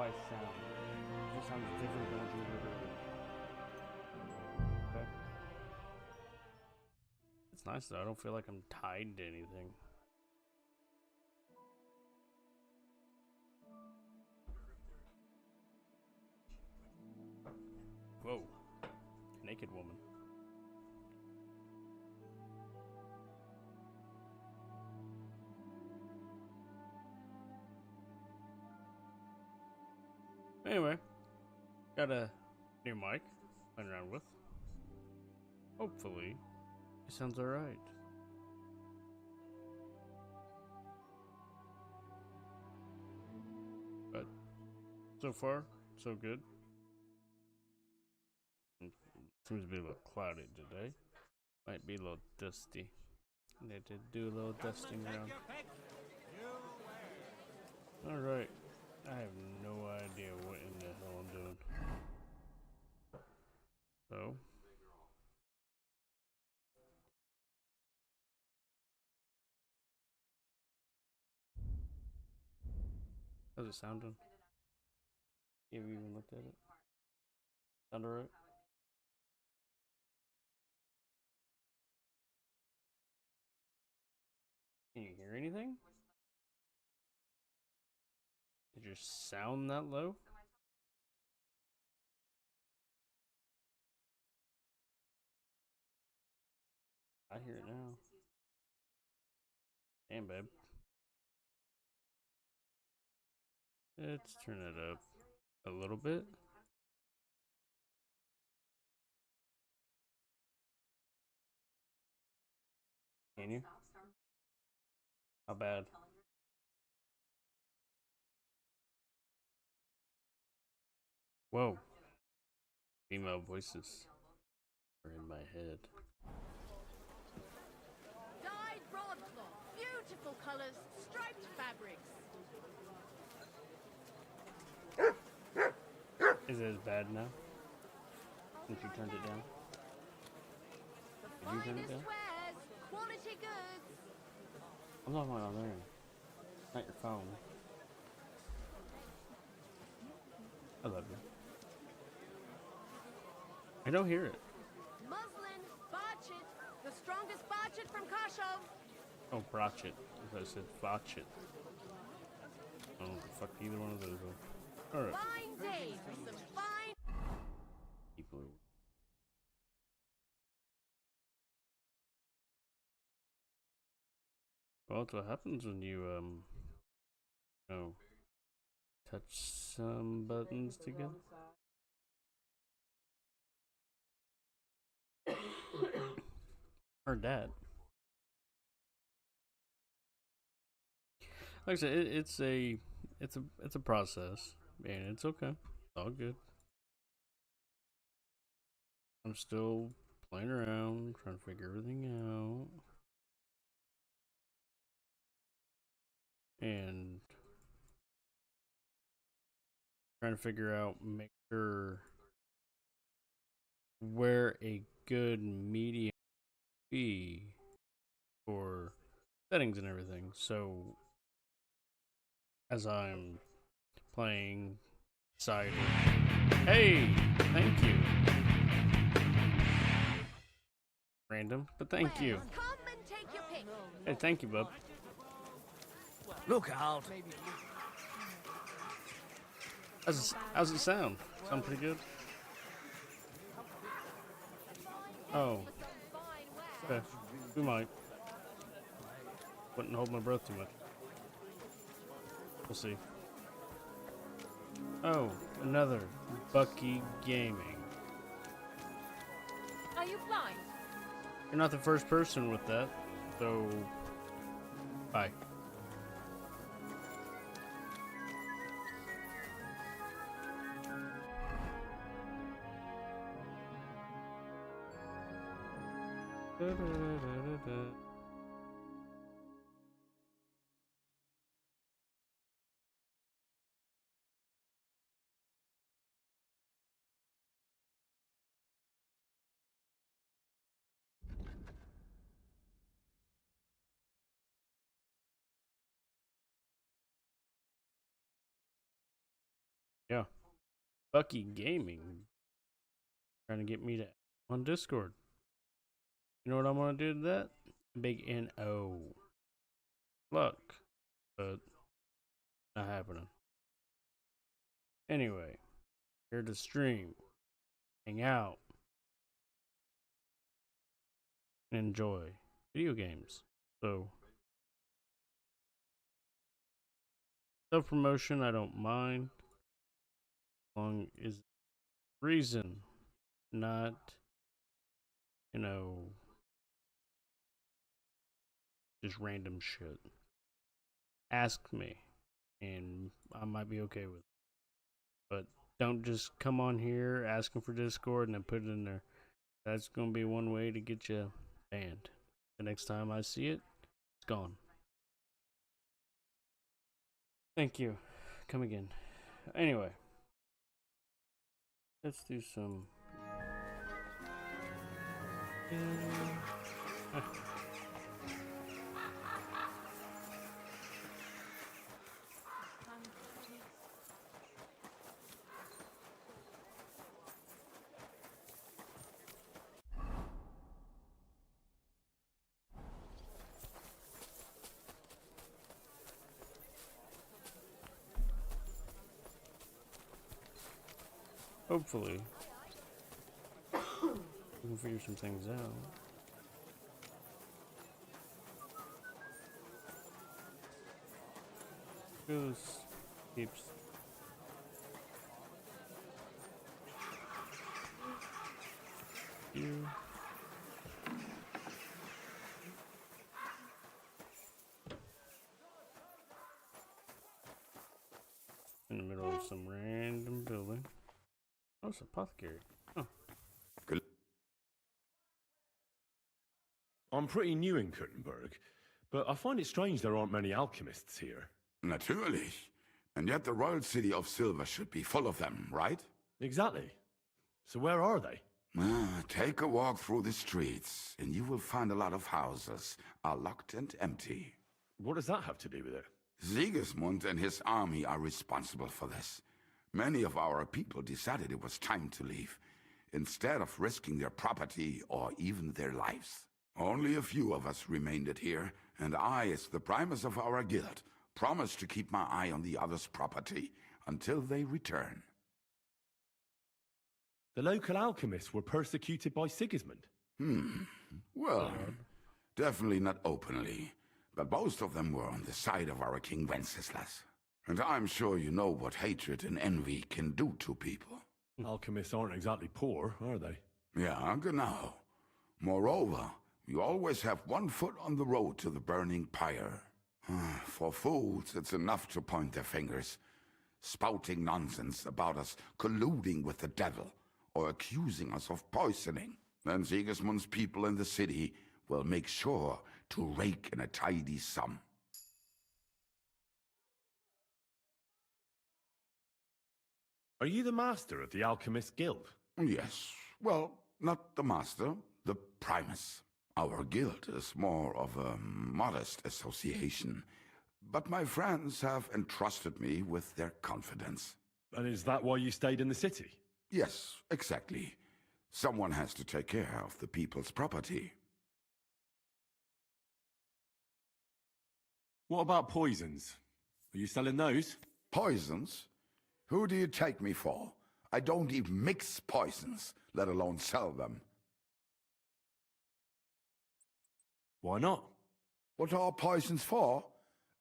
I sound. It just sounds different than what you heard earlier. Okay. It's nice though. I don't feel like I'm tied to anything. Whoa. Naked woman. Anyway, got a new mic playing around with. Hopefully, it sounds alright. But so far, so good. It seems to be a little cloudy today. Might be a little dusty. Need to do a little dusting around. Alright. I have no idea what in the hell I'm doing. So. How's it sounding? Have you even looked at it? Sound alright? Can you hear anything? Did your sound that low? I hear it now. Damn, babe. Let's turn it up a little bit. Can you? How bad? Whoa. Female voices are in my head. Dyed broadcloth, beautiful colors, striped fabrics. Is it as bad now? Since you turned it down? Did you turn it down? Wares, quality goods. I'm talking about on there. Not your phone. I love you. I don't hear it. Muslin, Barchet, the strongest Barchet from Kashov. Oh, Brotchet. I said Fotchet. I don't know what the fuck either one of those are. Alright. Fine day for some fine. People. Well, that's what happens when you, touch some buttons together. Heard that. Like I said, it's a process, and it's okay. It's all good. I'm still playing around, trying to figure everything out, and trying to figure out, make sure where a good medium be for settings and everything. So as I'm playing Cider, hey, thank you. Random, but thank you. Come and take your pick. Hey, thank you, bub. Look out! How's it sound? Sound pretty good? Oh. Okay. We might. Wouldn't hold my breath too much. We'll see. Oh, another Bucky Gaming. Are you blind? You're not the first person with that, so bye. Da, da, da, da, da. Yeah. Bucky Gaming trying to get me to on Discord. You know what I'm gonna do to that? Big NO. Luck. But not happening. Anyway, here to stream, hang out, and enjoy video games. So self promotion I don't mind. As long as reason, not just random shit. Ask me and I might be okay with it. But don't just come on here asking for Discord and then put it in there. That's gonna be one way to get you banned. The next time I see it, it's gone. Thank you. Come again. Anyway, let's do some. Hopefully, we can figure some things out. Goes keeps. You. In the middle of some random building. Oh, it's apothecary. Oh. Good. I'm pretty new in Kuttenberg, but I find it strange there aren't many alchemists here. Natürlich. And yet the royal city of Silver should be full of them, right? Exactly. So where are they? Take a walk through the streets, and you will find a lot of houses are locked and empty. What does that have to do with it? Sigismund and his army are responsible for this. Many of our people decided it was time to leave, instead of risking their property or even their lives. Only a few of us remained here, and I, as the primus of our guild, promise to keep my eye on the others' property until they return. The local alchemists were persecuted by Sigismund. Well, definitely not openly, but most of them were on the side of our King Wenceslas. And I'm sure you know what hatred and envy can do to people. Alchemists aren't exactly poor, are they? Yeah, genau. Moreover, we always have one foot on the road to the burning pyre. For fools, it's enough to point their fingers, spouting nonsense about us colluding with the devil, or accusing us of poisoning. Then Sigismund's people in the city will make sure to rake in a tidy sum. Are you the master of the Alchemist Guild? Yes. Well, not the master, the primus. Our guild is more of a modest association, but my friends have entrusted me with their confidence. And is that why you stayed in the city? Yes, exactly. Someone has to take care of the people's property. What about poisons? Are you selling those? Poisons? Who do you take me for? I don't even mix poisons, let alone sell them. Why not? What are poisons for?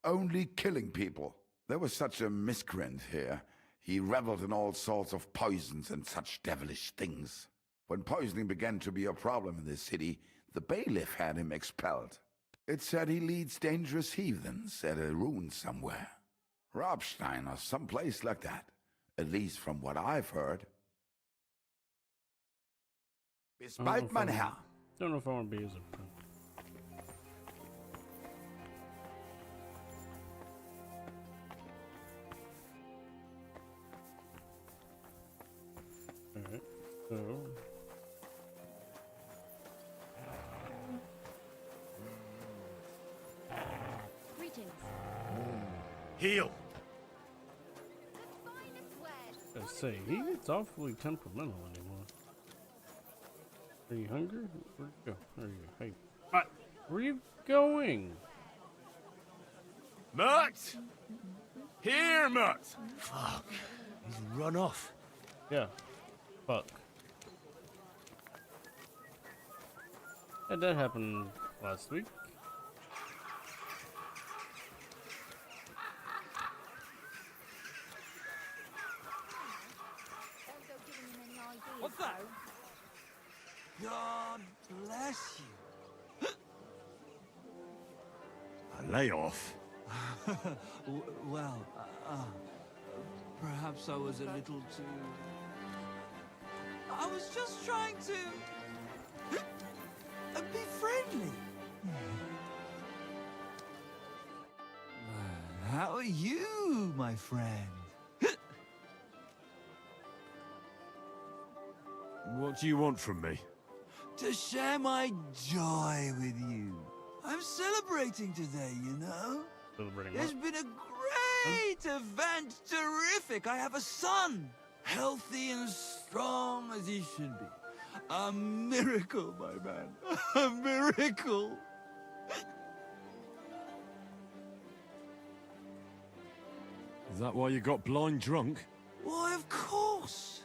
Only killing people. There was such a miscreant here. He reveled in all sorts of poisons and such devilish things. When poisoning began to be a problem in the city, the bailiff had him expelled. It said he leads dangerous heathens at a ruin somewhere. Robstein or someplace like that. At least from what I've heard. Bis bald, mein Herr. Don't know if I want to be as a friend. Alright, so Greetings. Heal! The finest wares I say, he gets awfully temperamental anymore. Are you hungry? Where'd you go? There you go. Hey, what? Where are you going? Mutt! Here, Mutt! Fuck. He's run off. Yeah. Fuck. Yeah, that happened last week. What's that? God bless you. A layoff? Well, perhaps I was a little too... I was just trying to... be friendly. How are you, my friend? What do you want from me? To share my joy with you. I'm celebrating today, you know? Celebrating It's what? been a great event, terrific. I have a son, healthy and strong as he should be. A miracle, my man. A miracle. Is that why you got blind drunk? Why, of course.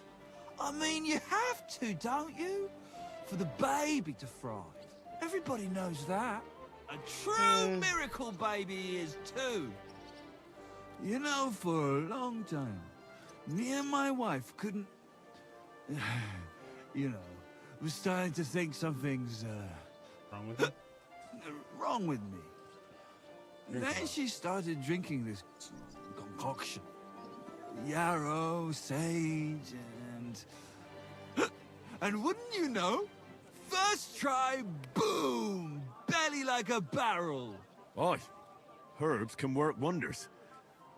I mean, you have to, don't you? For the baby to thrive. Everybody knows that. A true miracle baby he is too. You know, for a long time, me and my wife couldn't... you know, was starting to think something's, Wrong with you? wrong with me. Then she started drinking this concoction. Yarrow, sage, and... and wouldn't you know? First try, boom! Belly like a barrel. Aye. Herbs can work wonders.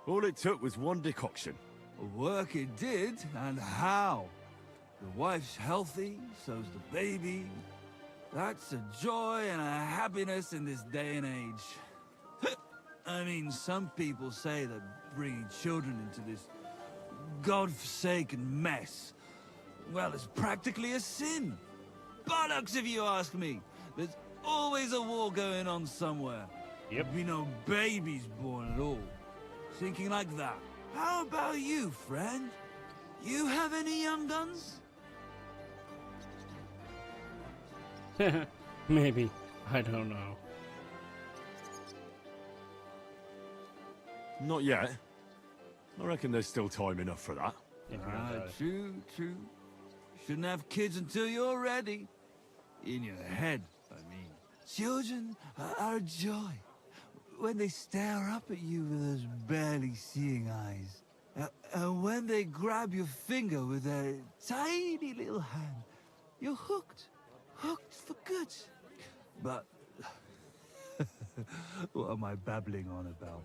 All it took was one decoction. Work it did, and how? The wife's healthy, so's the baby. That's a joy and a happiness in this day and age. I mean, some people say that bringing children into this godforsaken mess, well, it's practically a sin. Bollocks, if you ask me. There's always a war going on somewhere. Yep. There'll be no babies born at all. Thinking like that. How about you, friend? You have any young guns? Maybe. I don't know. Not yet. I reckon there's still time enough for that. If you're gonna die. True, true. Shouldn't have kids until you're ready. In your head, I mean. Children are a joy. When they stare up at you with those barely seeing eyes. And when they grab your finger with their tiny little hand, you're hooked. Hooked for good. But... what am I babbling on about?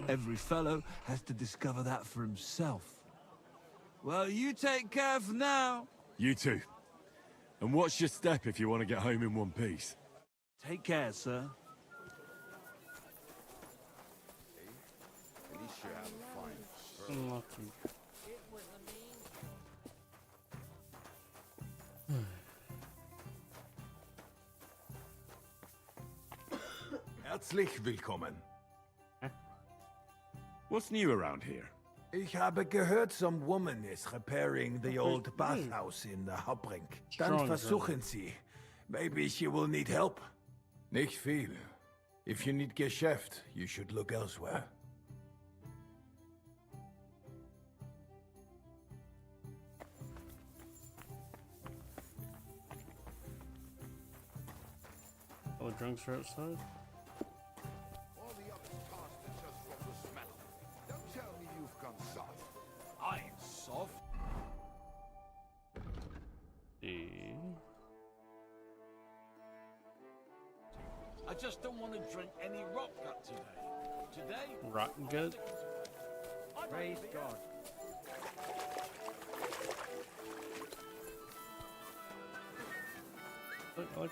Every fellow has to discover that for himself. Well, you take care for now. You too. And watch your step if you want to get home in one piece. Take care, sir. At least you have a fine. Unlock them. Herzlich willkommen. What's new around here? Ich habe gehört, some woman is repairing the old bathhouse in the Hauptbrink. Dann Strong versuchen Sie. Maybe she will need help. Nicht viel. If you need Geschäft, you should look elsewhere. All the drunks are outside? All the others cast it just from the smell. Don't tell me you've gone soft. I ain't soft. I just don't want to drink any rock gut today. Today? Rotten gut? Praise God. I like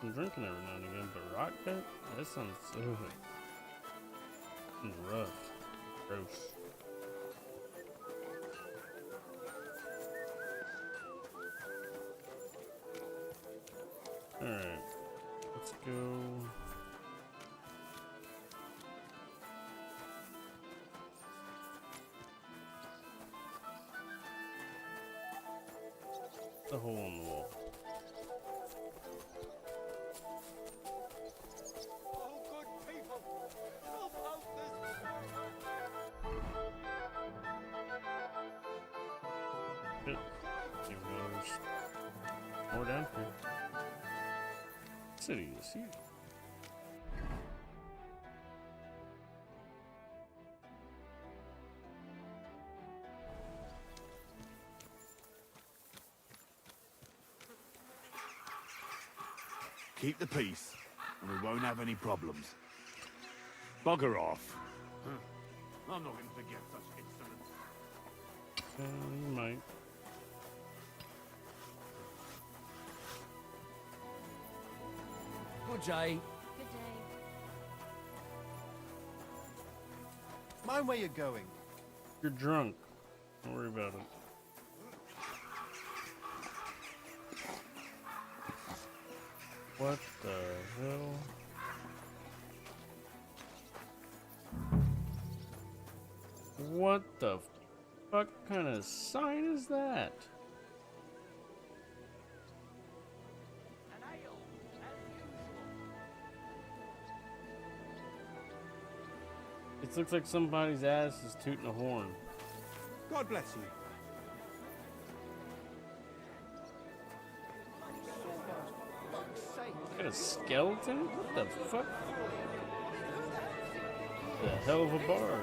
some drinking every now and again, but rock gut? That sounds ugh. Sounds rough. Gross. go. The hole in the wall. Shit. Even though there's more down here. City is huge. Keep the peace, and we won't have any problems. Bugger off. I'm not going to forget such incidents. You might. Good day. Good day. Mind where you're going. You're drunk. Don't worry about it. What the hell? What the fuck kind of sign is that? It looks like somebody's ass is tooting a horn. God bless you. Got a skeleton? What the fuck? The hell of a bar.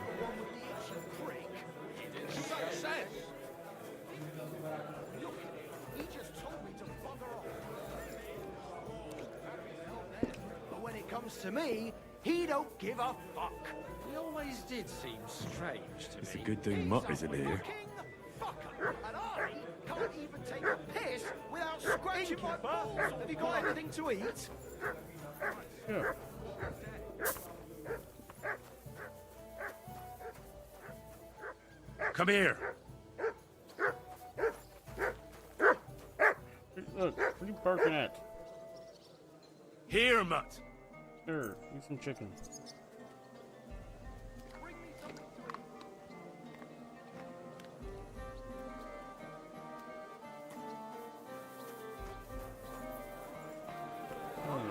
But when it comes to me, he don't give a fuck. He always did seem strange to me. It's a good thing Mutt isn't here. Fucker, and I can't even take a piss without scratching my balls. Have you got anything to eat? Yeah. Come here. Look, what are you barking at? Here, Mutt. Here, eat some chicken.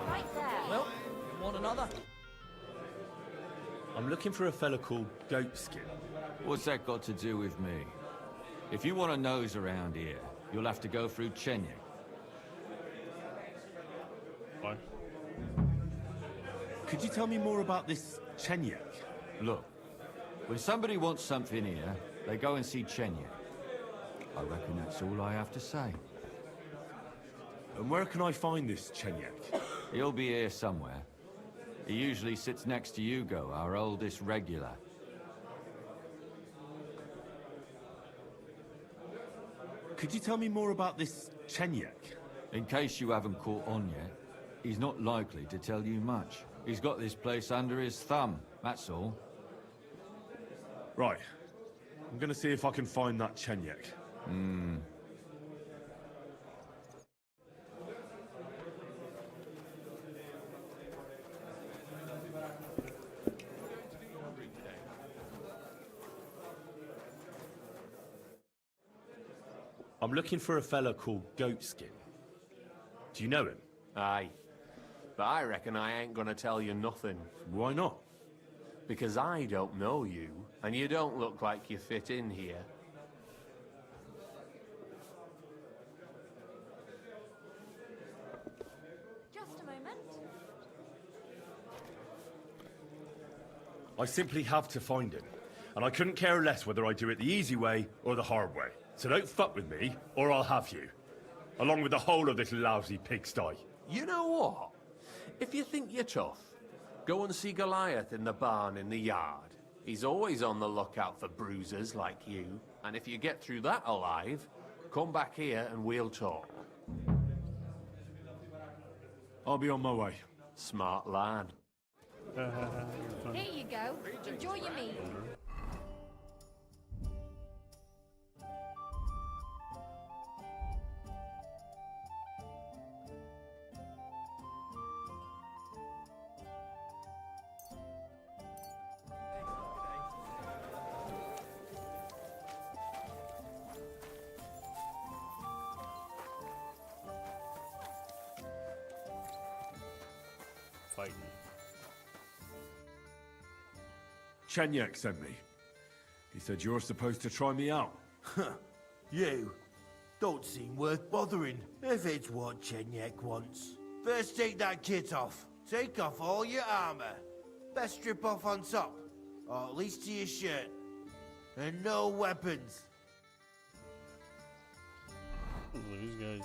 Right there. Well, you want another? I'm looking for a fella called Goatskin. What's that got to do with me? If you want a nose around here, you'll have to go through Chenyek. Why? Could you tell me more about this Chenyek? Look, when somebody wants something here, they go and see Chenyek. I reckon that's all I have to say. And where can I find this Chenyek? He'll be here somewhere. He usually sits next to Hugo, our oldest regular. Could you tell me more about this Chenyek? In case you haven't caught on yet, he's not likely to tell you much. He's got this place under his thumb, that's all. Right. I'm gonna see if I can find that Chenyek. I'm looking for a fella called Goatskin. Do you know him? Aye. But I reckon I ain't gonna tell you nothing. Why not? Because I don't know you, and you don't look like you fit in here. Just a moment. I simply have to find him. And I couldn't care less whether I do it the easy way or the hard way. So don't fuck with me, or I'll have you. Along with the whole of this lousy pigsty. You know what? If you think you're tough, go and see Goliath in the barn in the yard. He's always on the lookout for bruisers like you. And if you get through that alive, come back here and we'll talk. I'll be on my way. Smart lad. Here you go. Enjoy your meal. Chenyek sent me. He said you're supposed to try me out. You don't seem worth bothering if it's what Chenyek wants. First take that kit off. Take off all your armor. Best strip off on top, or at least to your shirt. And no weapons. These guys.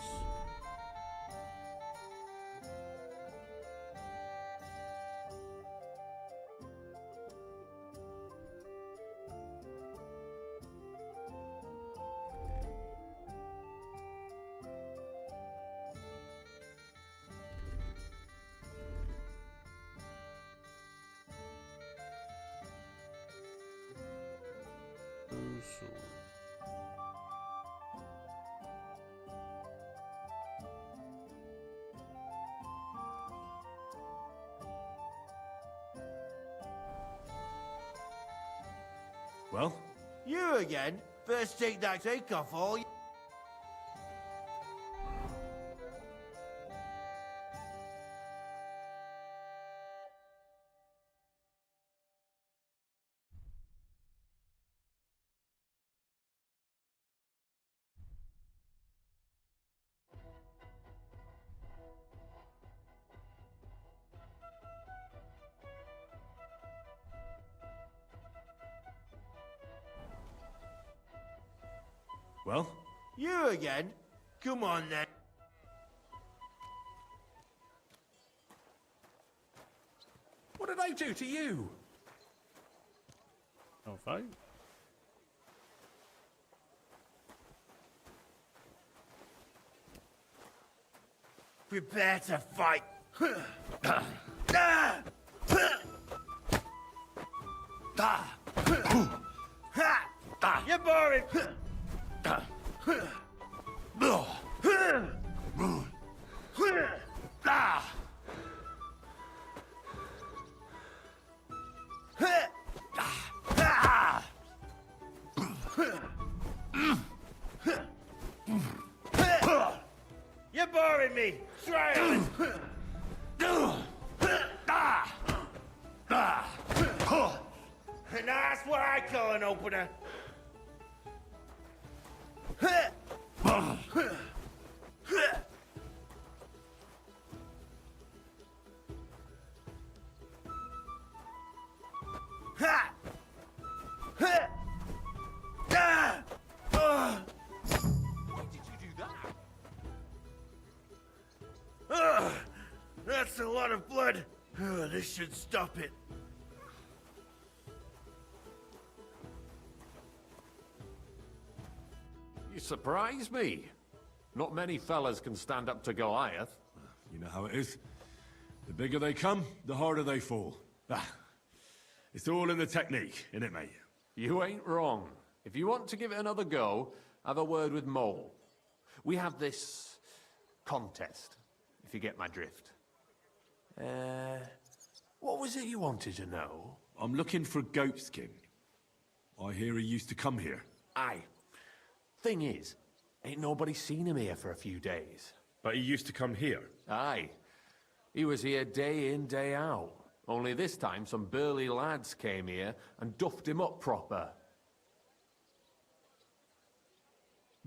Well? You again? First take off all your... Well? You again? Come on then. What did I do to you? No fight. Prepare to fight. You're boring. You're boring me. Try it. And that's what I call an opener. Why did you do that? That's a lot of blood. This should stop it. You surprise me. Not many fellas can stand up to Goliath. You know how it is. The bigger they come, the harder they fall. It's all in the technique, innit, mate? You ain't wrong. If you want to give it another go, have a word with Mole. We have this contest, if you get my drift. What was it you wanted to know? I'm looking for Goatskin. I hear he used to come here. Aye. Thing is, ain't nobody seen him here for a few days. But he used to come here. Aye. He was here day in, day out. Only this time some burly lads came here and duffed him up proper.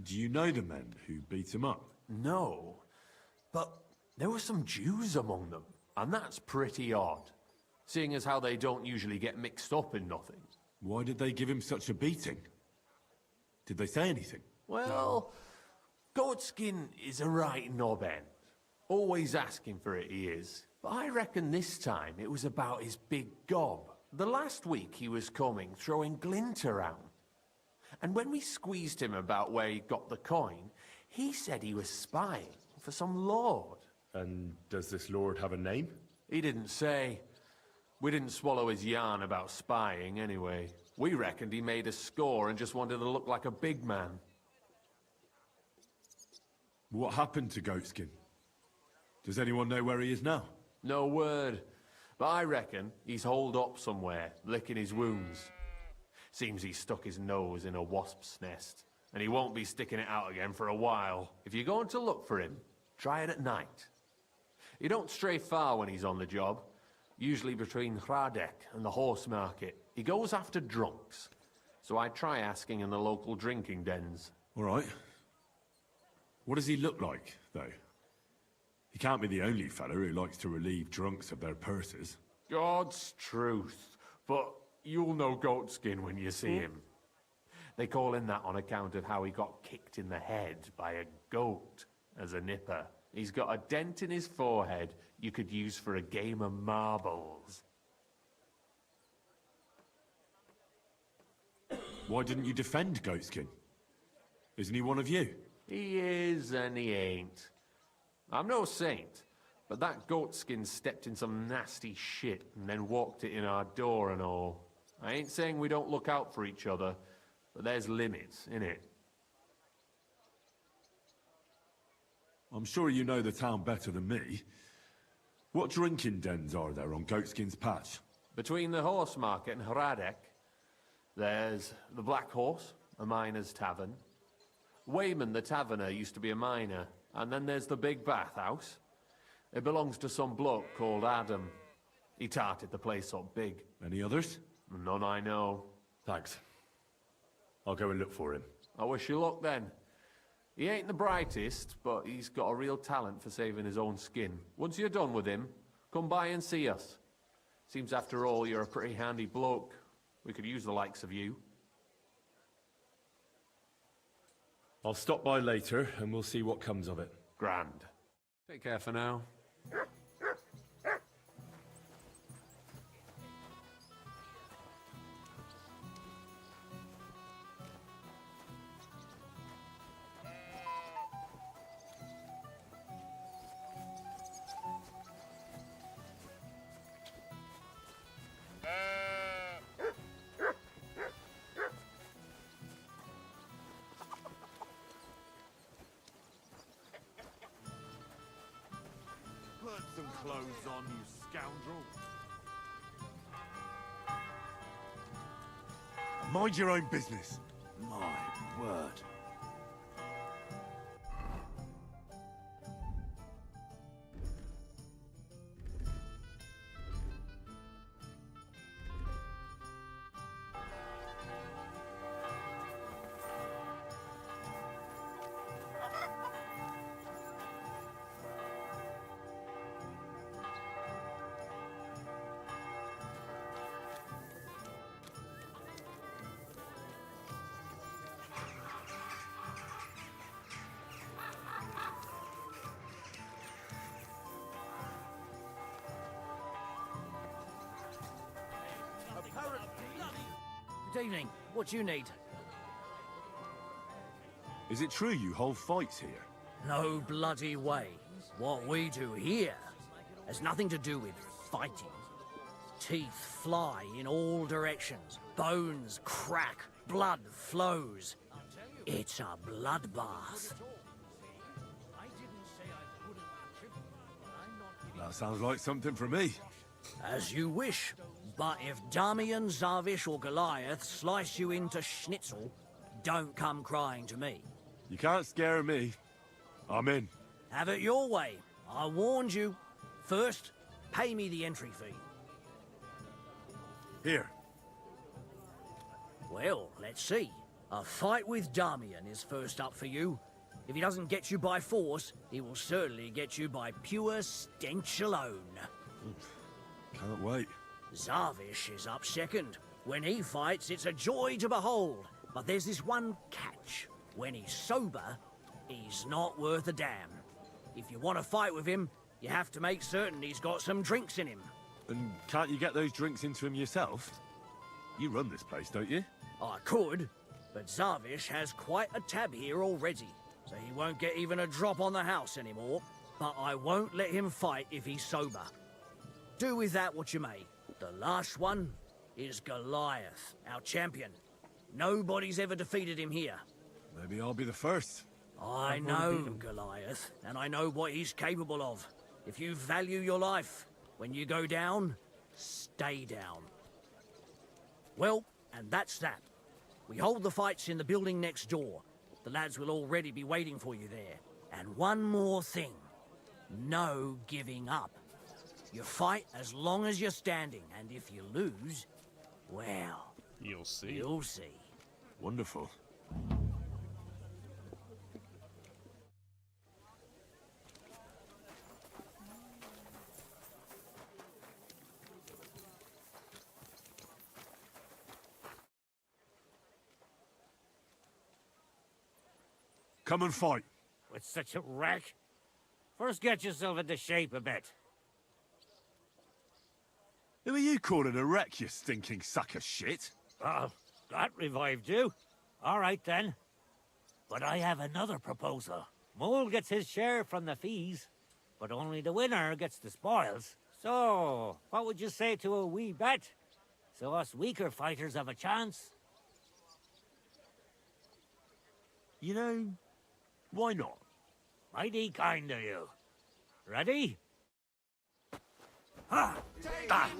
Do you know the men who beat him up? No, but there were some Jews among them, and that's pretty odd, seeing as how they don't usually get mixed up in nothing. Why did they give him such a beating? Did they say anything? Well, Goatskin is a right knob end. Always asking for it, he is. But I reckon this time it was about his big gob. The last week he was coming, throwing glint around. And when we squeezed him about where he got the coin, he said he was spying for some lord. And does this lord have a name? He didn't say. We didn't swallow his yarn about spying anyway. We reckoned he made a score and just wanted to look like a big man. What happened to Goatskin? Does anyone know where he is now? No word. But I reckon he's holed up somewhere, licking his wounds. Seems he stuck his nose in a wasp's nest, and he won't be sticking it out again for a while. If you're going to look for him, try it at night. He don't stray far when he's on the job. Usually between Hradek and the horse market. He goes after drunks. So I try asking in the local drinking dens. All right. What does he look like, though? He can't be the only fella who likes to relieve drunks of their purses. God's truth. But you'll know Goatskin when you see him. They call him that on account of how he got kicked in the head by a goat as a nipper. He's got a dent in his forehead you could use for a game of marbles. Why didn't you defend Goatskin? Isn't he one of you? He is and he ain't. I'm no saint, but that Goatskin stepped in some nasty shit and then walked it in our door and all. I ain't saying we don't look out for each other, but there's limits, innit? I'm sure you know the town better than me. What drinking dens are there on Goatskin's Patch? Between the horse market and Hradek, there's the Black Horse, a miner's tavern. Wayman the taverner used to be a miner. And then there's the big bathhouse. It belongs to some bloke called Adam. He tarted the place up big. Any others? None I know. Thanks. I'll go and look for him. I wish you luck then. He ain't the brightest, but he's got a real talent for saving his own skin. Once you're done with him, come by and see us. Seems after all you're a pretty handy bloke. We could use the likes of you. I'll stop by later and we'll see what comes of it. Grand. Take care for now. Put some clothes on, you scoundrel. Mind your own business. My word. Good evening. What do you need? Is it true you hold fights here? No bloody way. What we do here has nothing to do with fighting. Teeth fly in all directions. Bones crack. Blood flows. It's a bloodbath. That sounds like something for me. As you wish. But if Damian, Zavish or Goliath slice you into schnitzel, don't come crying to me. You can't scare me. I'm in. Have it your way. I warned you. First, pay me the entry fee. Here. Well, let's see. A fight with Damian is first up for you. If he doesn't get you by force, he will certainly get you by pure stench alone. Can't wait. Zavish is up second. When he fights, it's a joy to behold. But there's this one catch. When he's sober, he's not worth a damn. If you want to fight with him, you have to make certain he's got some drinks in him. And can't you get those drinks into him yourself? You run this place, don't you? I could, but Zavish has quite a tab here already, so he won't get even a drop on the house anymore. But I won't let him fight if he's sober. Do with that what you may. The last one is Goliath, our champion. Nobody's ever defeated him here. Maybe I'll be the first. I know Goliath, and I know what he's capable of. If you value your life, when you go down, stay down. Well, and that's that. We hold the fights in the building next door. The lads will already be waiting for you there. And one more thing. No giving up. You fight as long as you're standing, and if you lose, well, You'll see. you'll see. Wonderful. Come and fight. With such a wreck? First get yourself into shape a bit. Who are you calling a wreck, you stinking sack of shit? Oh, that revived you. All right, then. But I have another proposal. Mole gets his share from the fees, but only the winner gets the spoils. So, what would you say to a wee bet? So us weaker fighters have a chance? You know, why not? Mighty kind of you. Ready? Ha! Ah!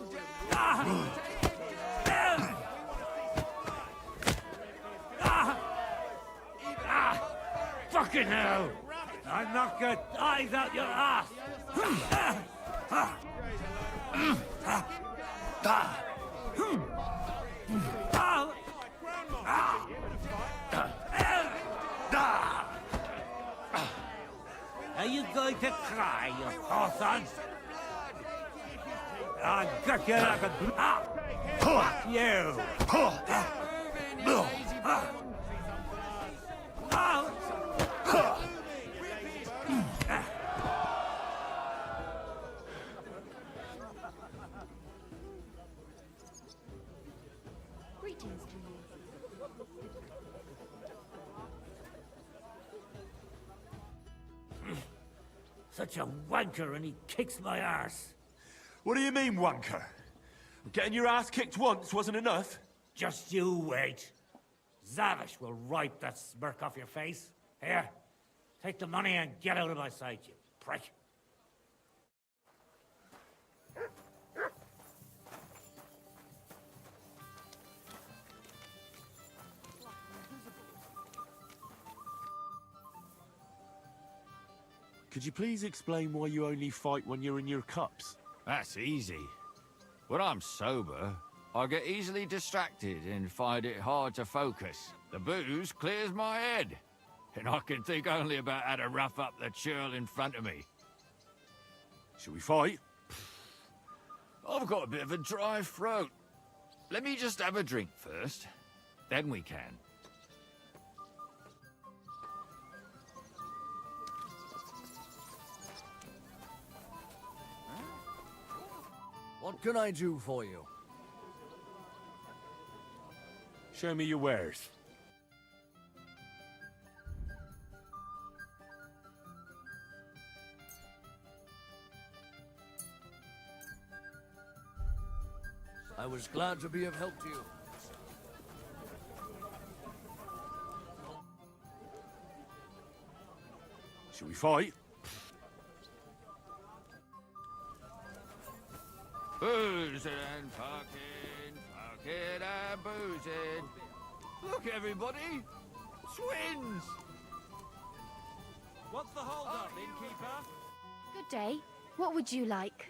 Ah! Ah! Fucking hell! I knock your eyes out your ass! Are you going to cry, you hawthorn? I'll gut you like a... Ah! Fuck you! Greetings to you. Such a wanker, and he kicks my arse. What do you mean, wanker? Getting your ass kicked once wasn't enough? Just you wait. Zavish will wipe that smirk off your face. Here, take the money and get out of my sight, you prick. Could you please explain why you only fight when you're in your cups? That's easy. When I'm sober, I get easily distracted and find it hard to focus. The booze clears my head, and I can think only about how to rough up the churl in front of me. Shall we fight? I've got a bit of a dry throat. Let me just have a drink first, then we can. What can I do for you? Show me your wares. I was glad to be of help to you. Shall we fight? Boozing and fucking and boozing. Look, everybody! Twins! What's the hold up, innkeeper? Good day. What would you like?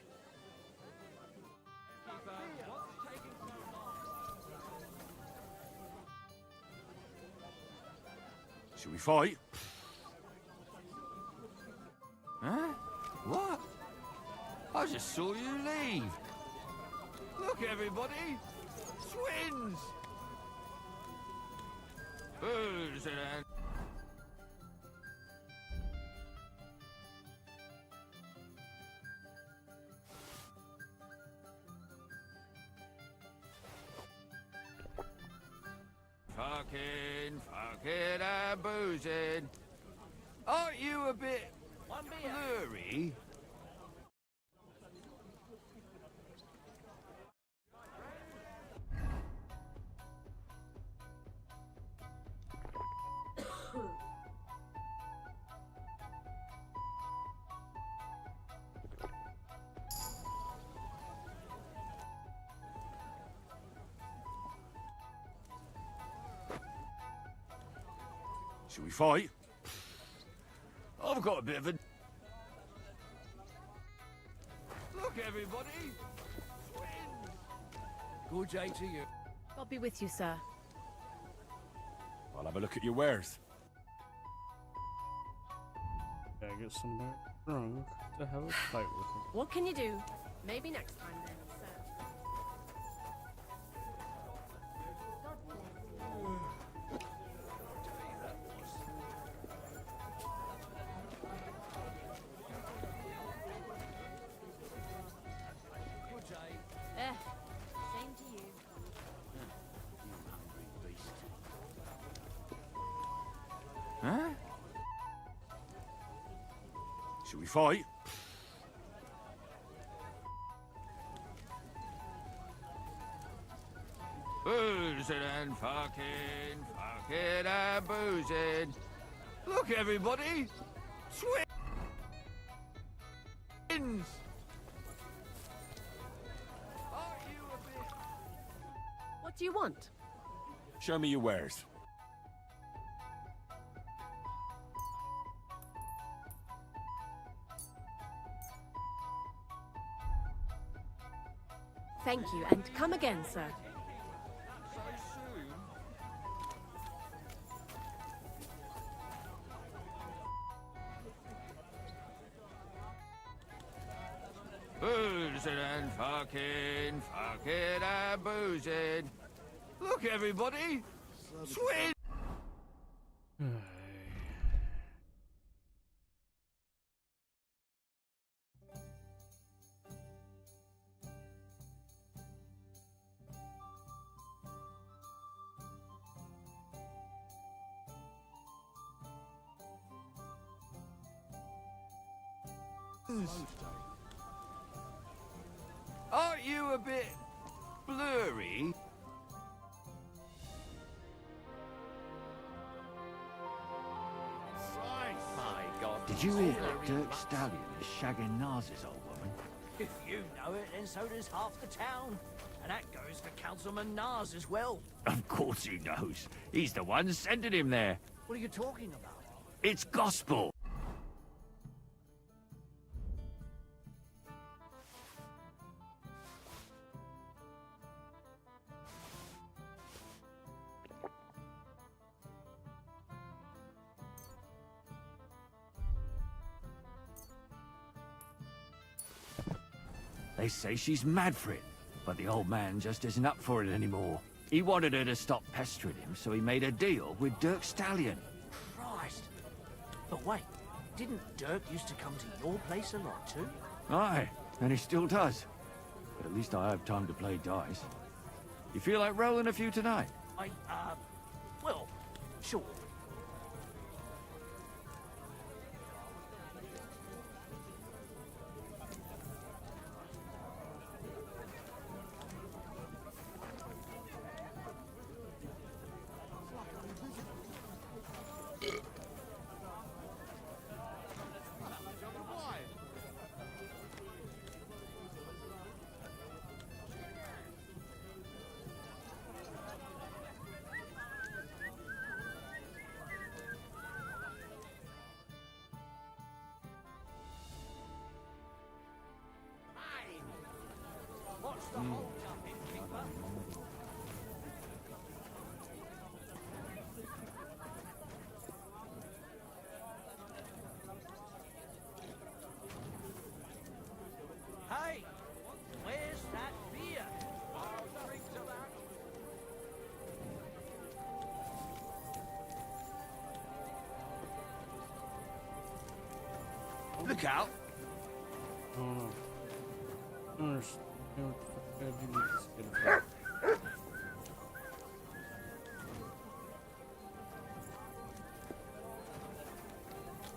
Shall we fight? Huh? What? I just saw you leave. Look, everybody! Twins! Boozing and... fucking and boozing. Aren't you a bit blurry? Shall we fight? I've got a bit of a... Look, everybody! everybody! Good day to you. God be with you, sir. I'll have a look at your wares. Gotta get somebody drunk to have a fight with him. What can you do? Maybe next time then, sir. God bless you. Good day. Same to you. Huh? Should we fight? Boozing and fucking and boozing. Look, everybody! Twins! Aren't you a bit... What do you want? Show me your wares. Thank you, and come again, sir. So soon? Boozing and fucking and boozing. Look, everybody! Twins! Aren't you a bit blurry? My God. Did you hear that Dirk Stallion is shagging Nars's old woman? If you know it, then so does half the town. And that goes for Councilman Nars as well. Of course he knows. He's the one sending him there. What are you talking about? It's gospel. They say she's mad for it, but the old man just isn't up for it anymore. He wanted her to stop pestering him, so he made a deal with Dirk Stallion. Christ. But wait, didn't Dirk used to come to your place a lot too? Aye, and he still does. But at least I have time to play dice. You feel like rolling a few tonight? Well, sure. What's the hold up, innkeeper? Hey, where's that beer? I'll drink to that. Look out! I don't understand what the fuck you need this kid for.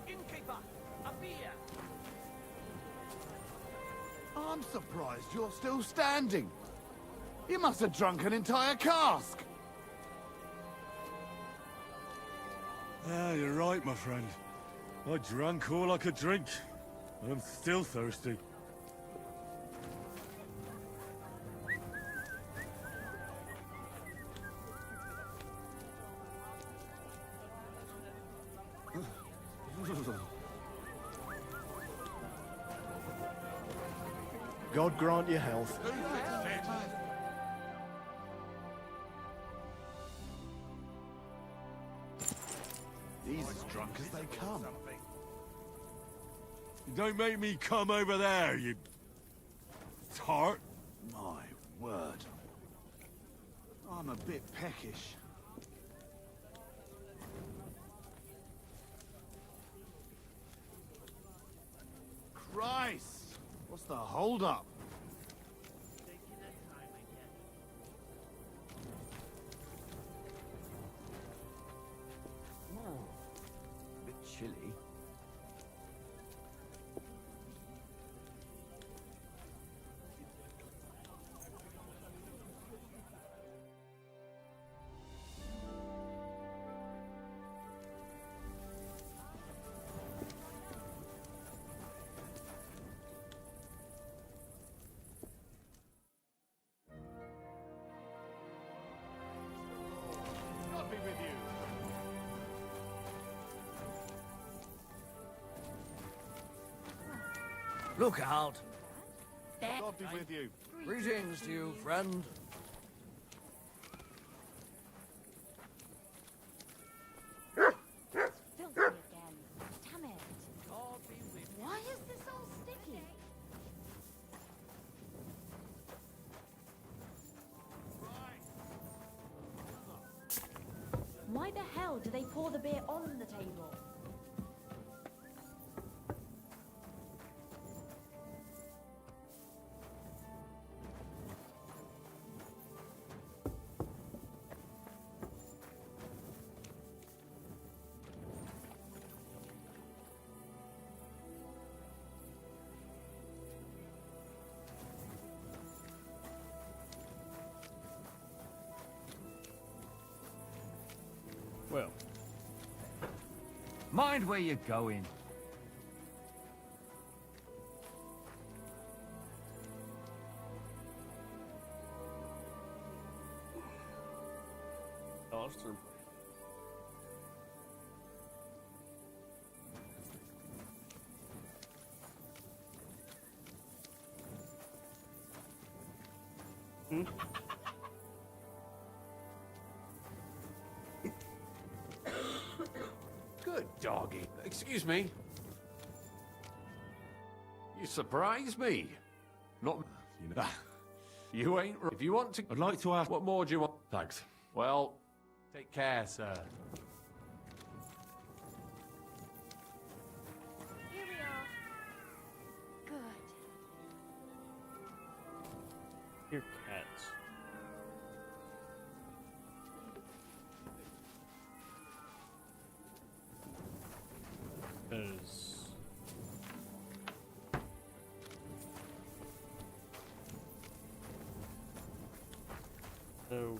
Innkeeper, a beer. I'm surprised you're still standing. You must have drunk an entire cask. Ah, you're right, my friend. I drank all I could drink, and I'm still thirsty. God grant you health. He's as drunk as they come. Don't make me come over there, you tart. My word. I'm a bit peckish. Christ! What's the hold-up? A bit chilly. God be with you. Look out! God be with you. Greetings to you, friend. Filthy again. Damn it. Why is this all sticky? Why the hell do they pour the beer on the table? Well, Mind where you're going. Austin. Good doggy. Excuse me. You surprise me. Not... You know. You ain't... If you want to... I'd like to ask... What more do you want? Thanks. Well, take care, sir. Here we are. Good. Here, cats. Because... So...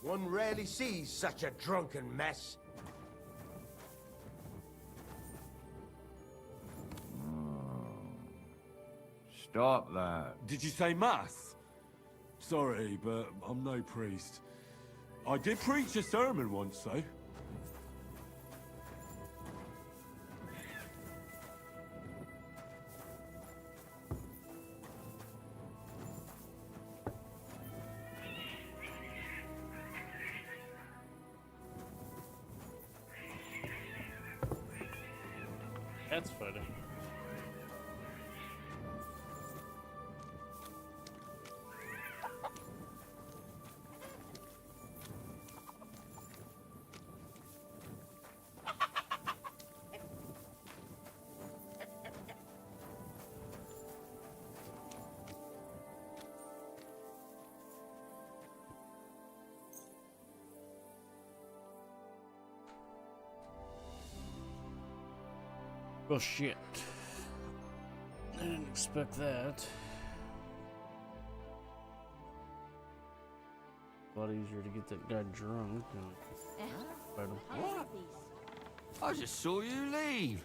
One rarely sees such a drunken mess. Stop that. Did you say mass? Sorry, but I'm no priest. I did preach a sermon once, though. That's funny. Well, shit. I didn't expect that. A lot easier to get that guy drunk and fight him. What? I just saw you leave.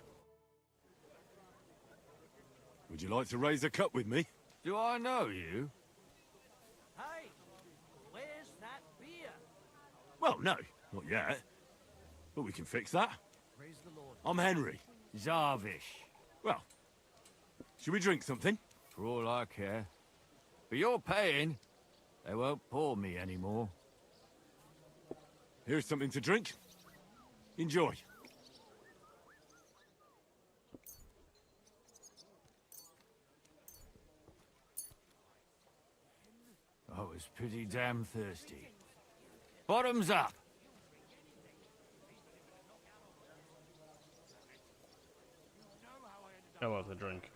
Would you like to raise a cup with me? Do I know you? Hey, where's that beer? Well, no, not yet. But we can fix that. Praise the Lord. I'm Henry. Zarvish. Well, should we drink something? For all I care. But you're paying. They won't pour me anymore. Here's something to drink. Enjoy. I was pretty damn thirsty. Bottoms up! How about the drink?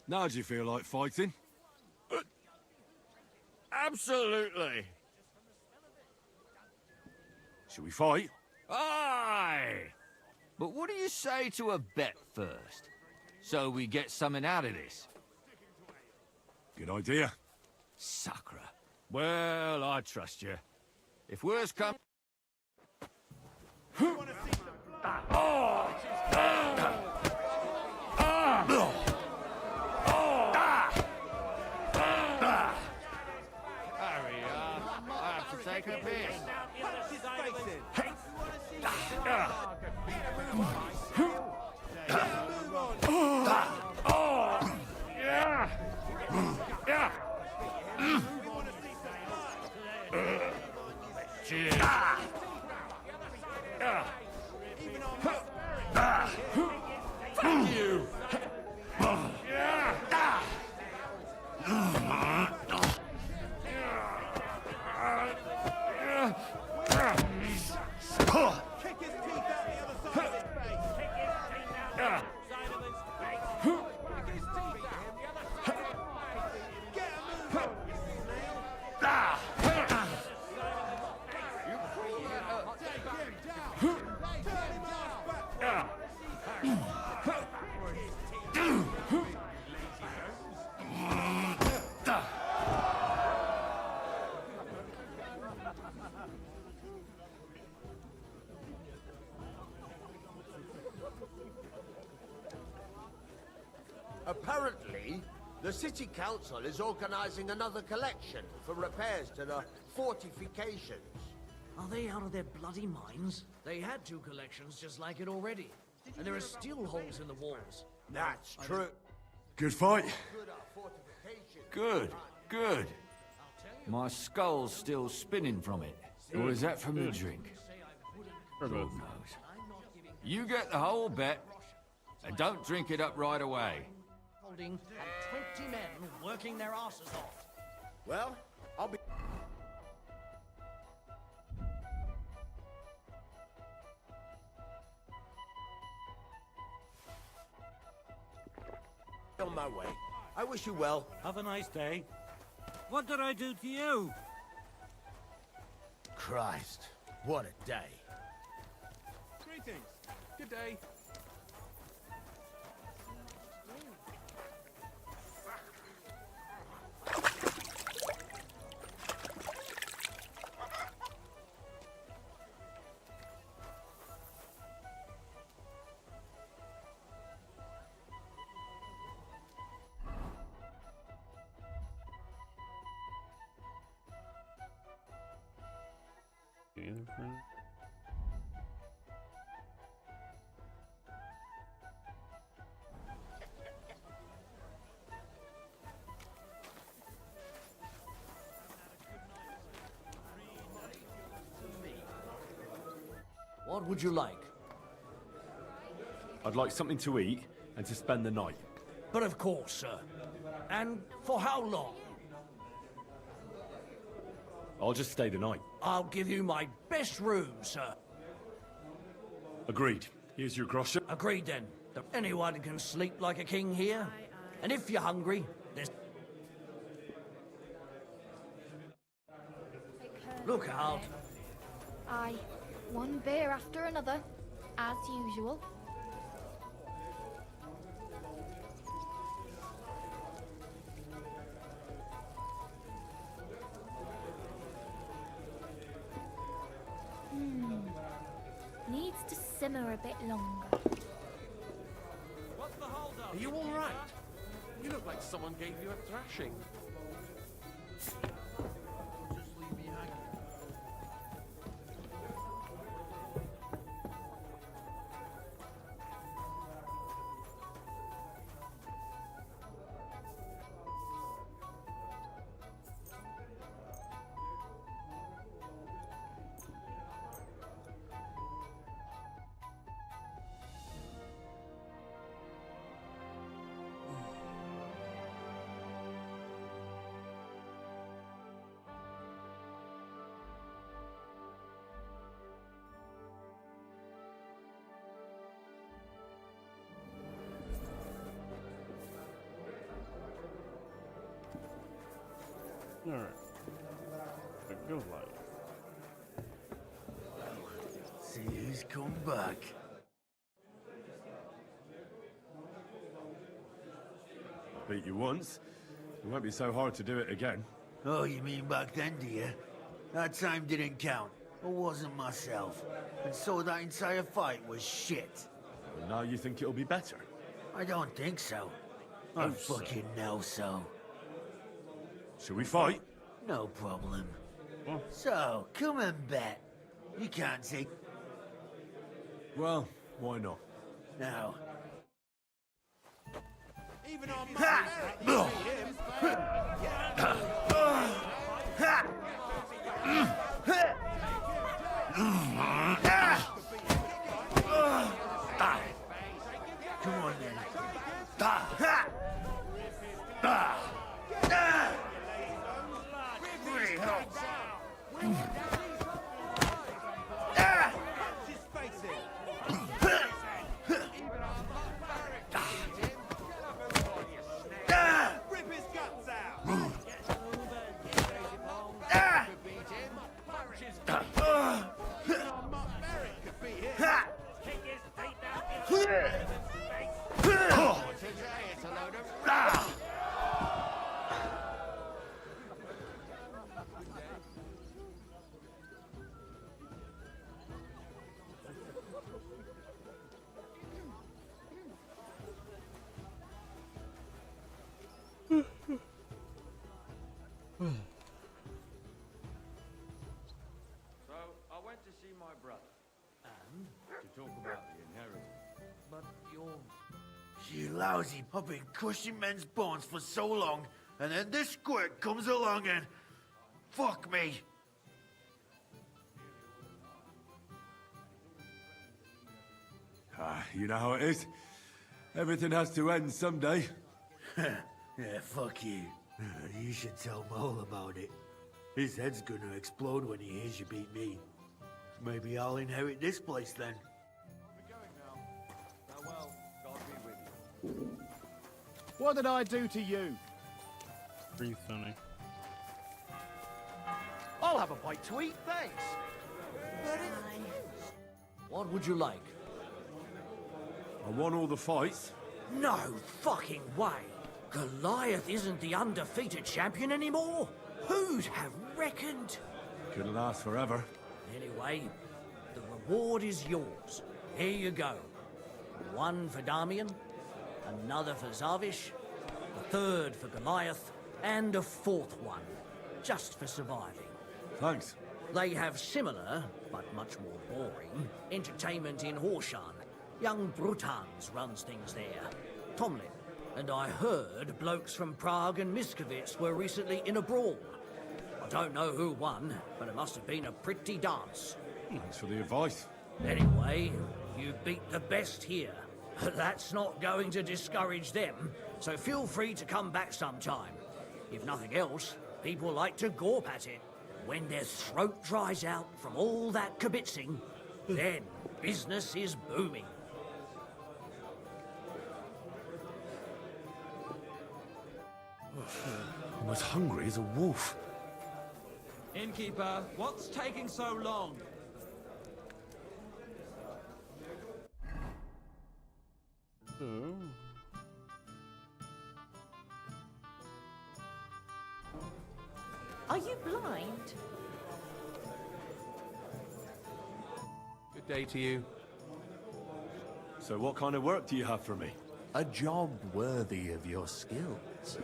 Now do you feel like fighting? Absolutely! Should we fight? Aye! But what do you say to a bet first? So we get something out of this? Good idea. Sacre. Well, I trust you. If worse comes... Hurry up. I have to take a piss. Cheers. Fuck you. Apparently, the city council is organizing another collection for repairs to the fortifications. Are they out of their bloody minds? They had 2 collections just like it already. And there are still holes in the walls. That's true. Good fight. Good, good. My skull's still spinning from it. Or is that from the drink? For Lord both. knows. You get the whole bet, and don't drink it up right away. Holding and 20 men working their asses off. Well, I'll be... on my way. I wish you well. Have a nice day. What did I do to you? Christ, what a day. Greetings. Good day. Either friend? What would you like? I'd like something to eat and to spend the night. But of course, sir. And for how long? I'll just stay the night. I'll give you my best room, sir. Agreed. Here's your groschen. Agreed then. That anyone can sleep like a king here. And if you're hungry, there's... Look out. Aye. One beer after another, as usual. Needs to simmer a bit longer. What's the hold up? Are you all right? You look like someone gave you a thrashing. Alright. The Goliath. See who's come back. Beat you once. It won't be so hard to do it again. Oh, you mean back then, do you? That time didn't count. I wasn't myself. And so that entire fight was shit. And now you think it'll be better? I don't think so. I fucking know so. Shall we fight? No problem. So, come and bet. You can't say... Well, why not? Now. Even on Come on then. So, I went to see my brother. And to talk about the inheritance. But you're... You lousy. I've been crushing men's bones for so long, and then this squirt comes along and... Fuck me. You know how it is. Everything has to end someday. Yeah, fuck you. You should tell Mole about it. His head's gonna explode when he hears you beat me. Maybe I'll inherit this place then. We're going now. Farewell. God be with you. What did I do to you? Pretty funny. I'll have a bite to eat, thanks. What would you like? I won all the fights. No fucking way. Goliath isn't the undefeated champion anymore. Who'd have reckoned? Couldn't last forever. Anyway, the reward is yours. Here you go. One for Damian, another for Zavish, a third for Goliath, and a fourth one, just for surviving. Thanks. They have similar, but much more boring, entertainment in Horshan. Young Brutans runs things there. Tomlin. And I heard blokes from Prague and Miskovitz were recently in a brawl. I don't know who won, but it must have been a pretty dance. Thanks for the advice. Anyway, you beat the best here. That's not going to discourage them, so feel free to come back sometime. If nothing else, people like to gorp at it. When their throat dries out from all that kibitzing, then business is booming. I'm as hungry as a wolf. Innkeeper, what's taking so long? Are you blind? Good day to you. So what kind of work do you have for me? A job worthy of your skills.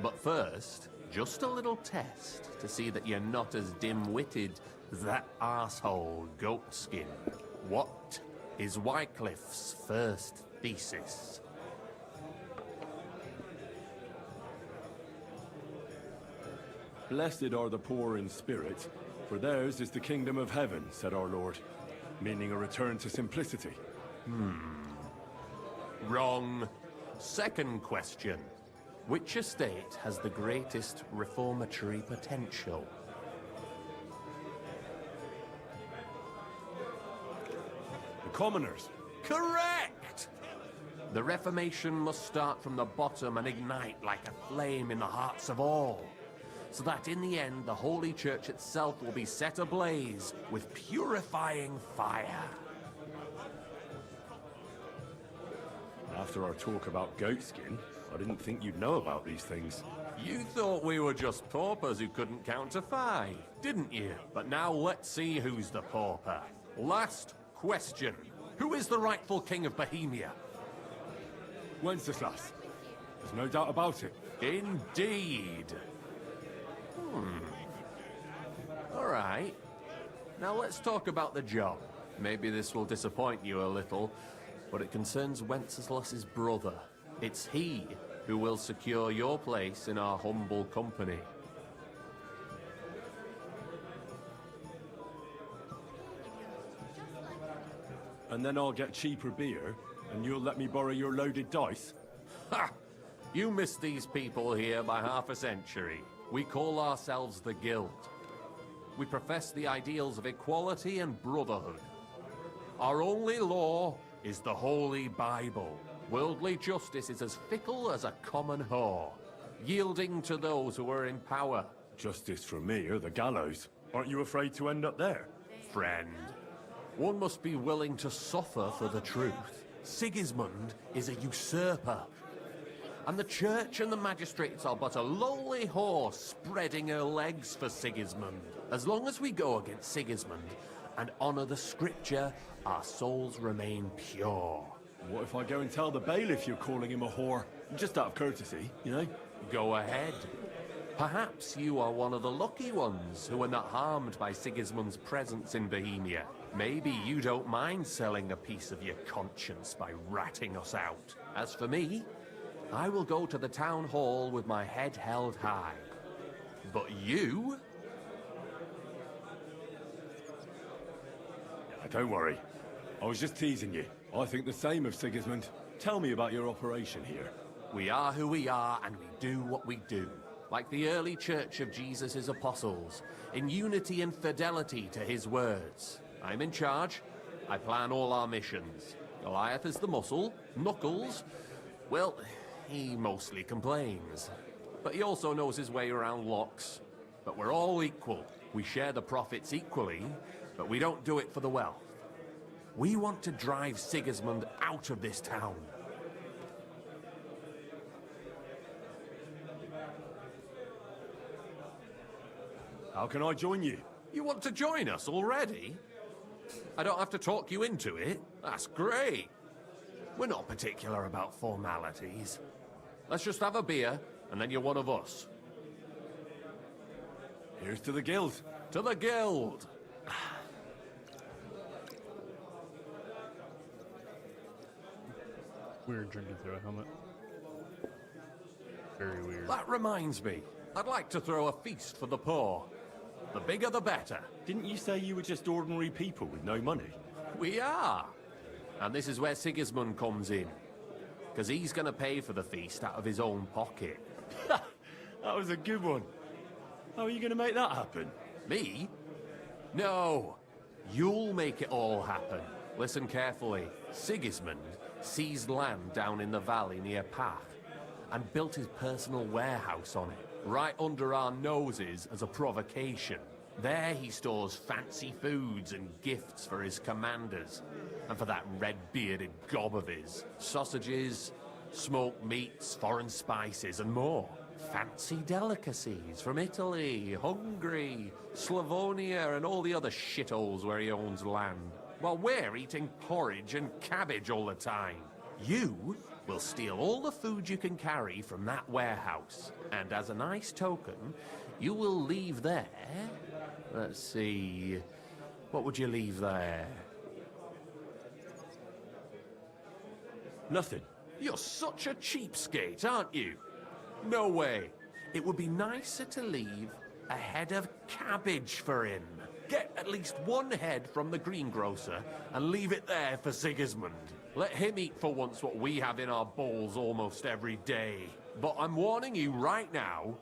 But first, just a little test to see that you're not as dim-witted as that arsehole Goatskin. What is Wycliffe's first thesis? Blessed are the poor in spirit, for theirs is the kingdom of heaven, said our Lord, meaning a return to simplicity. Wrong. Second question. Which estate has the greatest reformatory potential? The commoners. Correct! The Reformation must start from the bottom and ignite like a flame in the hearts of all, so that in the end the Holy Church itself will be set ablaze with purifying fire. After our talk about goatskin, I didn't think you'd know about these things. You thought we were just paupers who couldn't count to 5, didn't you? But now let's see who's the pauper. Last question. Who is the rightful king of Bohemia? Wenceslas. There's no doubt about it. Indeed. All right. Now let's talk about the job. Maybe this will disappoint you a little, but it concerns Wenceslas's brother. It's he who will secure your place in our humble company. And then I'll get cheaper beer, and you'll let me borrow your loaded dice? Ha! You missed these people here by half a century. We call ourselves the Guild. We profess the ideals of equality and brotherhood. Our only law is the Holy Bible. Worldly justice is as fickle as a common whore, yielding to those who are in power. Justice for me or the gallows. Aren't you afraid to end up there? Friend, one must be willing to suffer for the truth. Sigismund is a usurper, and the church and the magistrates are but a lowly horse spreading her legs for Sigismund. As long as we go against Sigismund and honor the scripture, our souls remain pure. What if I go and tell the bailiff you're calling him a whore? Just out of courtesy, you know? Go ahead. Perhaps you are one of the lucky ones who are not harmed by Sigismund's presence in Bohemia. Maybe you don't mind selling a piece of your conscience by ratting us out. As for me, I will go to the town hall with my head held high. But you? Don't worry. I was just teasing you. I think the same of Sigismund. Tell me about your operation here. We are who we are, and we do what we do. Like the early church of Jesus' apostles, in unity and fidelity to his words. I'm in charge. I plan all our missions. Goliath is the muscle. Knuckles, well, he mostly complains. But he also knows his way around locks. But we're all equal. We share the profits equally, but we don't do it for the wealth. We want to drive Sigismund out of this town. How can I join you? You want to join us already? I don't have to talk you into it. That's great. We're not particular about formalities. Let's just have a beer, and then you're one of us. Here's to the Guild. To the Guild! Weird drinking through a helmet. Very weird. That reminds me. I'd like to throw a feast for the poor. The bigger the better. Didn't you say you were just ordinary people with no money? We are. And this is where Sigismund comes in. Because he's going to pay for the feast out of his own pocket. That was a good one. How are you going to make that happen? Me? No. You'll make it all happen. Listen carefully. Sigismund seized land down in the valley near Pach and built his personal warehouse on it, right under our noses as a provocation. There he stores fancy foods and gifts for his commanders, and for that red-bearded gob of his. Sausages, Smoked meats, foreign spices, and more. Fancy delicacies from Italy, Hungary, Slavonia, and all the other shitholes where he owns land. While we're eating porridge and cabbage all the time. You will steal all the food you can carry from that warehouse. And as a nice token, you will leave there... Let's see... What would you leave there? Nothing. You're such a cheapskate, aren't you? No way. It would be nicer to leave a head of cabbage for him. Get at least one head from the greengrocer and leave it there for Sigismund. Let him eat for once what we have in our bowls almost every day. But I'm warning you right now,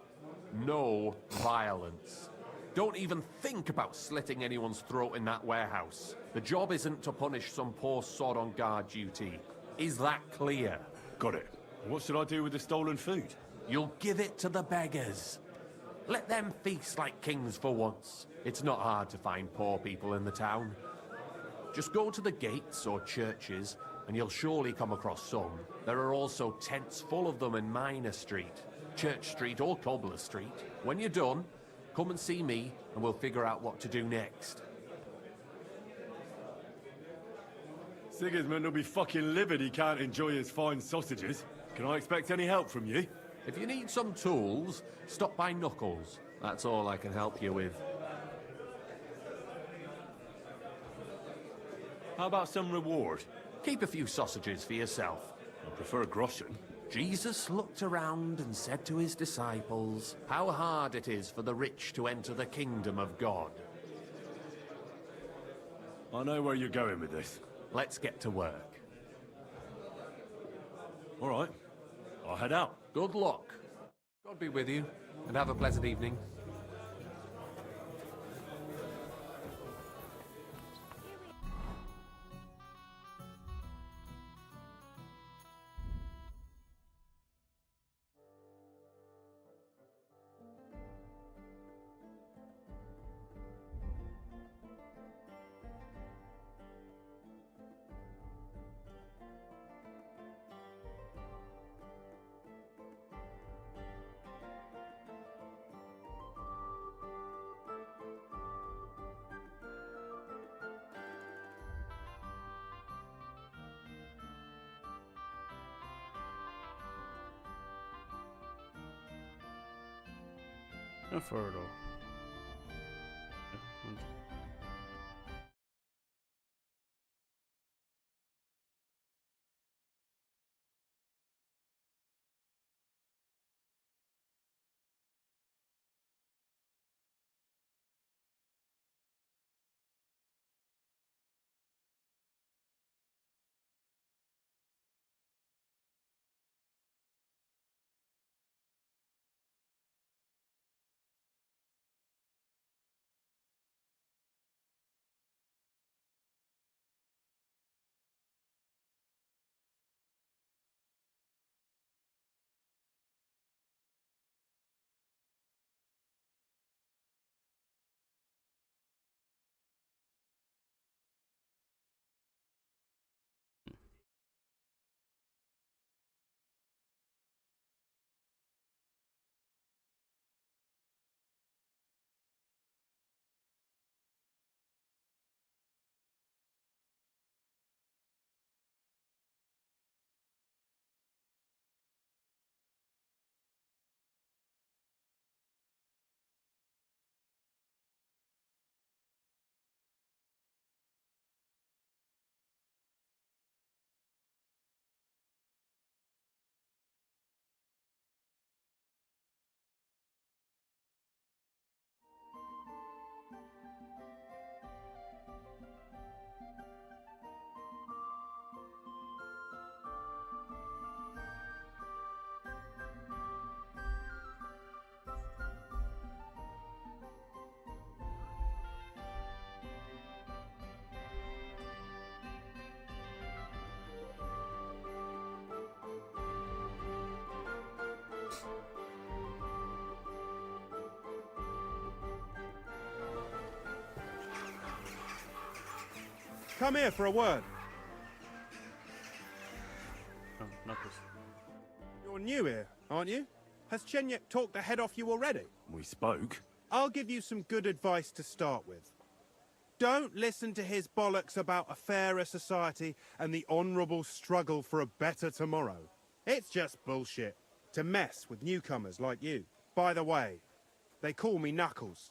no violence. Don't even think about slitting anyone's throat in that warehouse. The job isn't to punish some poor sod on guard duty. Is that clear? Got it. What should I do with the stolen food? You'll give it to the beggars. Let them feast like kings for once. It's not hard to find poor people in the town. Just go to the gates or churches, and you'll surely come across some. There are also tents full of them in Minor Street, Church Street or Cobbler Street. When you're done, come and see me, and we'll figure out what to do next. Sigismund will be fucking livid he can't enjoy his fine sausages. Can I expect any help from you? If you need some tools, stop by Knuckles. That's all I can help you with. How about some reward? Keep a few sausages for yourself. I prefer groschen. Jesus looked around and said to his disciples, how hard it is for the rich to enter the kingdom of God. I know where you're going with this. Let's get to work. All right. I'll head out. Good luck. God be with you, and have a pleasant evening. A fertile. Come here for a word. Oh, Knuckles. You're new here, aren't you? Has Chenyek talked the head off you already? We spoke. I'll give you some good advice to start with. Don't listen to his bollocks about a fairer society and the honourable struggle for a better tomorrow. It's just bullshit to mess with newcomers like you. By the way, they call me Knuckles.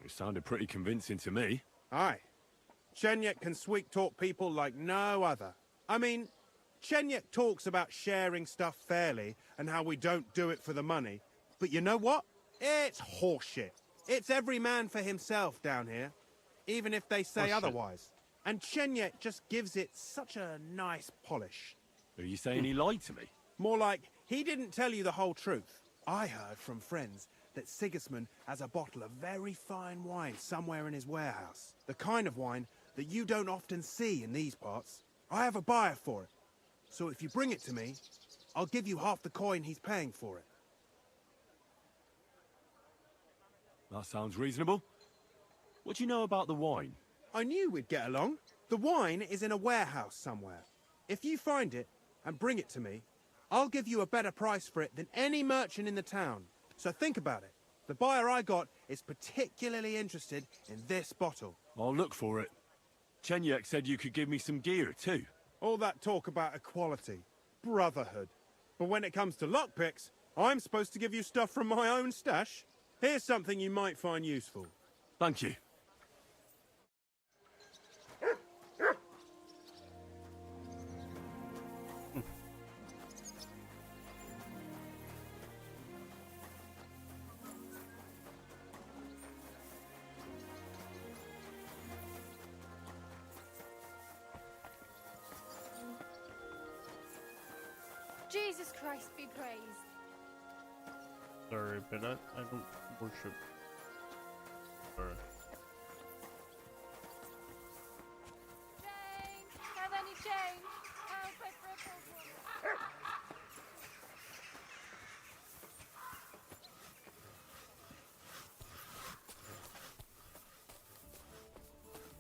It sounded pretty convincing to me. Aye. Chenyek can sweet-talk people like no other. I mean, Chenyek talks about sharing stuff fairly and how we don't do it for the money. But you know what? It's horseshit. It's every man for himself down here, even if they say otherwise. And Chenyek just gives it such a nice polish. Are you saying he lied to me? More like, he didn't tell you the whole truth. I heard from friends that Sigismund has a bottle of very fine wine somewhere in his warehouse. The kind of wine that you don't often see in these parts. I have a buyer for it. So if you bring it to me, I'll give you half the coin he's paying for it. That sounds reasonable. What do you know about the wine? I knew we'd get along. The wine is in a warehouse somewhere. If you find it and bring it to me, I'll give you a better price for it than any merchant in the town. So think about it. The buyer I got is particularly interested in this bottle. I'll look for it. Chenyek said you could give me some gear too. All that talk about equality, brotherhood. But when it comes to lockpicks, I'm supposed to give you stuff from my own stash. Here's something you might find useful. Thank you. Jesus Christ be praised. Sorry, but I don't worship. Sorry. Change! Have any change? Help a crippled woman.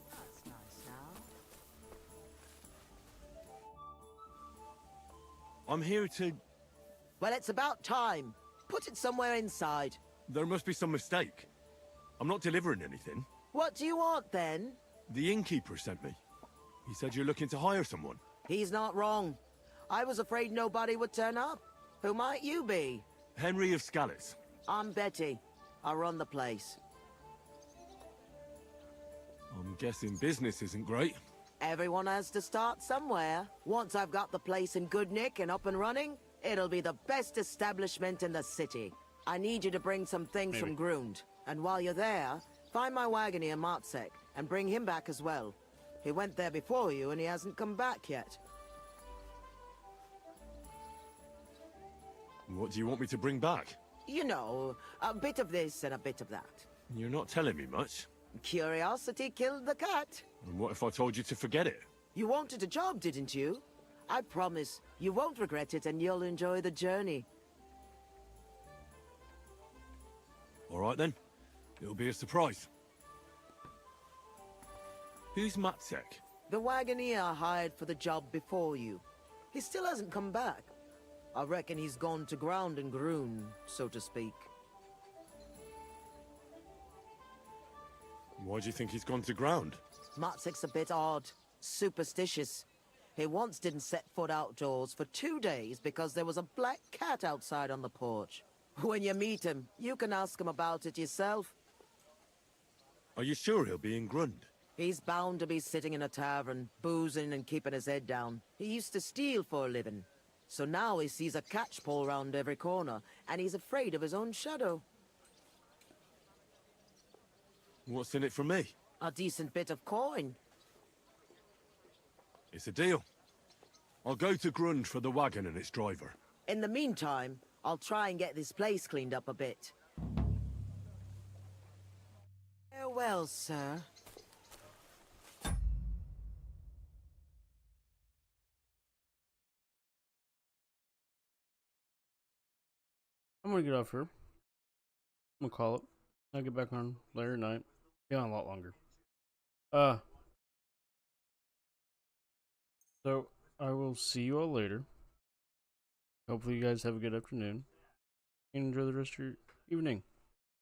That's nice now. I'm here to... Well, it's about time. Put it somewhere inside. There must be some mistake. I'm not delivering anything. What do you want, then? The innkeeper sent me. He said you're looking to hire someone. He's not wrong. I was afraid nobody would turn up. Who might you be? Henry of Scallis. I'm Betty. I run the place. I'm guessing business isn't great. Everyone has to start somewhere. Once I've got the place in good nick and up and running, it'll be the best establishment in the city. I need you to bring some things from Grund. And while you're there, find my wagoner Matsek and bring him back as well. He went there before you and he hasn't come back yet. What do you want me to bring back? You know, a bit of this and a bit of that. You're not telling me much. Curiosity killed the cat. And what if I told you to forget it? You wanted a job, didn't you? I promise, you won't regret it and you'll enjoy the journey. All right then. It'll be a surprise. Who's Matsek? The wagoner I hired for the job before you. He still hasn't come back. I reckon he's gone to ground in Grun, so to speak. Why do you think he's gone to ground? Matsek's a bit odd. Superstitious. He once didn't set foot outdoors for 2 days because there was a black cat outside on the porch. When you meet him, you can ask him about it yourself. Are you sure he'll be in Grund? He's bound to be sitting in a tavern, boozing and keeping his head down. He used to steal for a living. So now he sees a catchpole round every corner, and he's afraid of his own shadow. What's in it for me? A decent bit of coin. It's a deal. I'll go to Grund for the wagon and its driver. In the meantime, I'll try and get this place cleaned up a bit. Farewell, sir. I'm gonna get off here. I'm gonna call it. I'll get back on later tonight. Yeah, a lot longer. So I will see you all later. Hopefully you guys have a good afternoon and enjoy the rest of your evening.